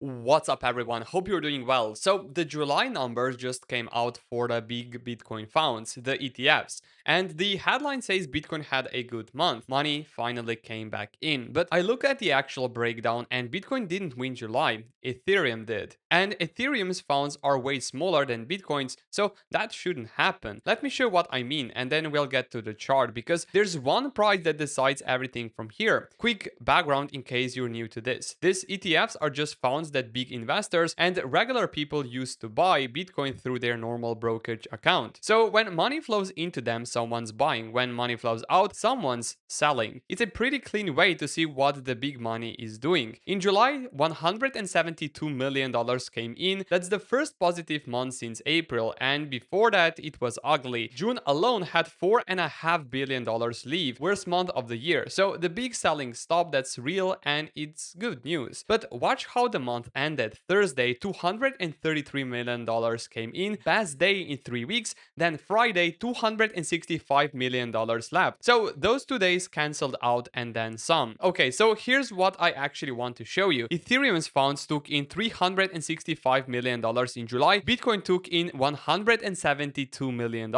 What's up, everyone? Hope you're doing well. So, the July numbers just came out for the big Bitcoin funds, the ETFs, and the headline says Bitcoin had a good month. Money finally came back in. But I look at the actual breakdown, and Bitcoin didn't win July, Ethereum did. And Ethereum's funds are way smaller than Bitcoin's, so that shouldn't happen. Let me show what I mean, and then we'll get to the chart because there's one price that decides everything from here. Quick background in case you're new to this. These ETFs are just funds that big investors and regular people use to buy Bitcoin through their normal brokerage account. So when money flows into them, someone's buying. When money flows out, someone's selling. It's a pretty clean way to see what the big money is doing. In July, $172 million came in. That's the first positive month since April, and before that, it was ugly. June alone had $4.5 billion leave, worst month of the year. So the big selling stopped, that's real, and it's good news. But watch how the month ended. Thursday, $233 million came in, best day in 3 weeks. Then Friday, $265 million left. So those 2 days cancelled out and then some. Okay, so here's what I actually want to show you. Ethereum's funds took in $365 million in July. Bitcoin took in $172 million.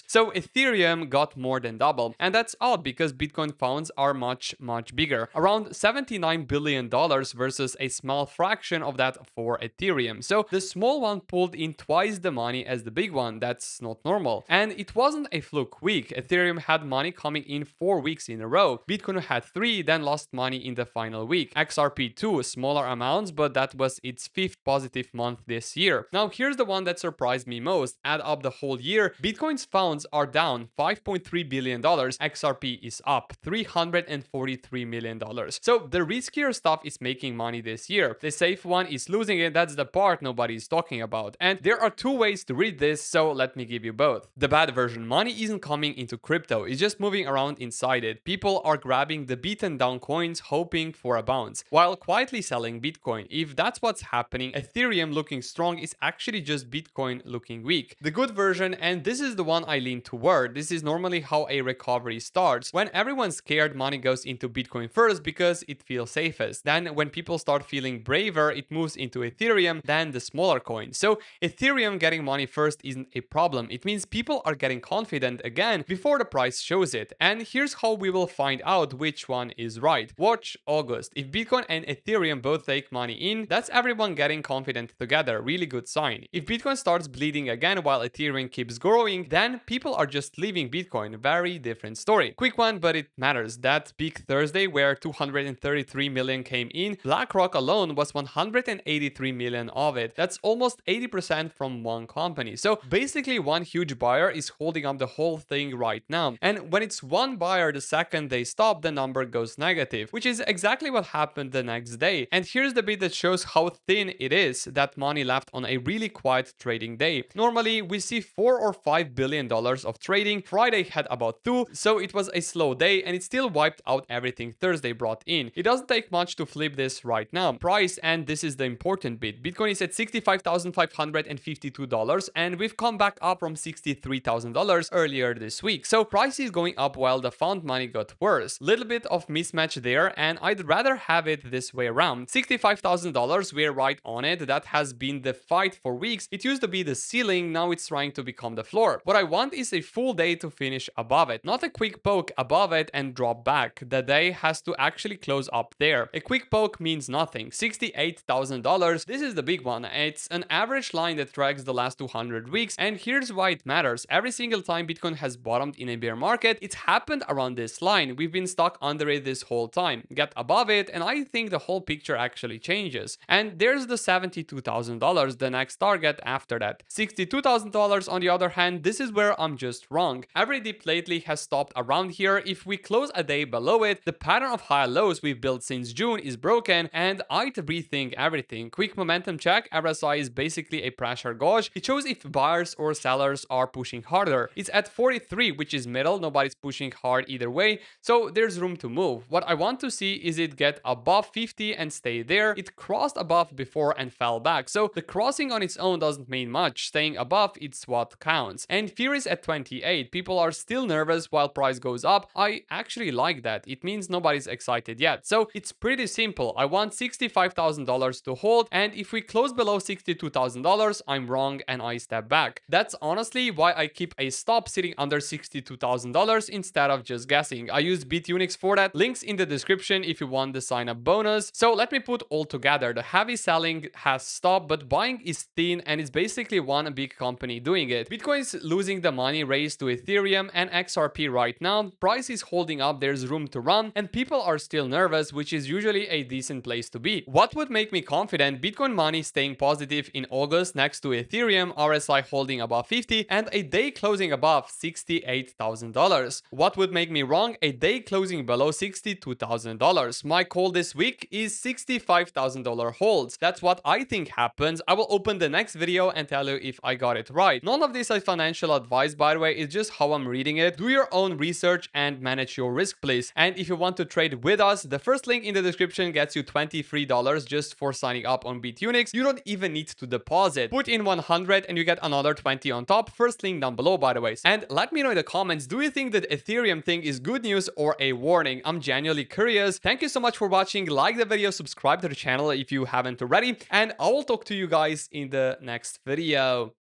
So Ethereum got more than double. And that's odd because Bitcoin funds are much bigger. Around $79 billion versus a small fraction of that for Ethereum. So the small one pulled in twice the money as the big one. That's not normal. And it wasn't a fluke week. Ethereum had money coming in 4 weeks in a row. Bitcoin had 3, then lost money in the final week. XRP 2, smaller amounts, but that was its 5th positive month this year. Now here's the one that surprised me most. Add up the whole year, Bitcoin's funds are down $5.3 billion. XRP is up $343 million. So the riskier stuff is making money this year. The safe one is losing it. That's the part nobody's talking about. And there are 2 ways to read this, so let me give you both. The bad version, money isn't coming into crypto, it's just moving around inside it. People are grabbing the beaten down coins hoping for a bounce, while quietly selling Bitcoin. If that's what's happening, Ethereum looking strong is actually just Bitcoin looking weak. The good version, and this is the one I lean toward, this is normally how a recovery starts. When everyone's scared, money goes into Bitcoin first because it feels safest. Then when people start feeling braver, it moves into Ethereum, then the smaller coins. So Ethereum getting money first isn't a problem. It means people are getting confident again before the price shows it. And here's how we will find out which one is right. Watch August. If Bitcoin and Ethereum both take money in, that's everyone getting confident together. Really good sign. If Bitcoin starts bleeding again while Ethereum keeps growing, then people are just leaving Bitcoin. Very different story. Quick one, but it matters. That big Thursday where 233 million came in, BlackRock alone was 183 million of it. That's almost 80% from one company. So basically one huge buyer is holding up the whole thing right now. And when it's one buyer, the second they stop, the number goes negative, which is exactly what happened the next day. And here's the bit that shows how thin it is that money left on a really quiet trading day. Normally we see $4 or $5 billion of trading. Friday had about 2, so it was a slow day and it still wiped out everything Thursday brought in. It doesn't take much to flip this right now. Price, and this is the important bit. Bitcoin is at $65,552 and we've come back up from $63,000 earlier this week. So price is going up while the fund money got worse. Little bit of mismatch there, and I'd rather have it this way around. $65,000, we're right on it. That has been the fight for weeks. It used to be the ceiling, now it's trying to become the floor. What I want is a full day to finish above it, not a quick poke above it and drop back. The day has to actually close up there. A quick poke means nothing. $68,000, this is the big one. It's an average line that tracks the last 200 weeks, and here's why it matters. Every single time Bitcoin has bottomed in a bear market, it's happened around this line. We've been stuck under it this whole time. Get above it, and I think the whole picture actually changes. And there's the $72,000, the next target after that. $62,000 on the other hand, this is where I'm just wrong. Every dip lately has stopped around here. If we close a day below it, the pattern of high lows we've built since June is broken, and I'd rethink everything. Quick momentum check. RSI is basically a pressure gauge. It shows if buyers or sellers are pushing harder. It's at 43, which is middle. Nobody's pushing hard either way, so there's room to move. What I want to see is it get above 50 and stay there. It crossed above before and fell back, so the crossing on its own doesn't mean much. Staying above, it's what counts. And fear is at 28. People are still nervous while price goes up. I actually like that. It means nobody's excited yet. So it's pretty simple. I want $65,000 $62,000 to hold, and if we close below $62,000, I'm wrong and I step back. That's honestly why I keep a stop sitting under $62,000 instead of just guessing. I use BTunix for that. Links in the description if you want the sign up bonus. So let me put all together. The heavy selling has stopped, but buying is thin, and it's basically one big company doing it. Bitcoin's losing the money raised to Ethereum and XRP right now. Price is holding up, there's room to run, and people are still nervous, which is usually a decent place to be. What would make me confident? Bitcoin money staying positive in August next to Ethereum, RSI holding above 50, and a day closing above $68,000. What would make me wrong? A day closing below $62,000. My call this week is $65,000 holds. That's what I think happens. I will open the next video and tell you if I got it right. None of this is financial advice, by the way. It's just how I'm reading it. Do your own research and manage your risk, please. And if you want to trade with us, the first link in the description gets you $23 just for signing up on BTunix. You don't even need to deposit. Put in 100 and you get another 20 on top. First link down below, by the way. And let me know in the comments, do you think that Ethereum thing is good news or a warning? I'm genuinely curious. Thank you so much for watching. Like the video, subscribe to the channel if you haven't already, and I will talk to you guys in the next video.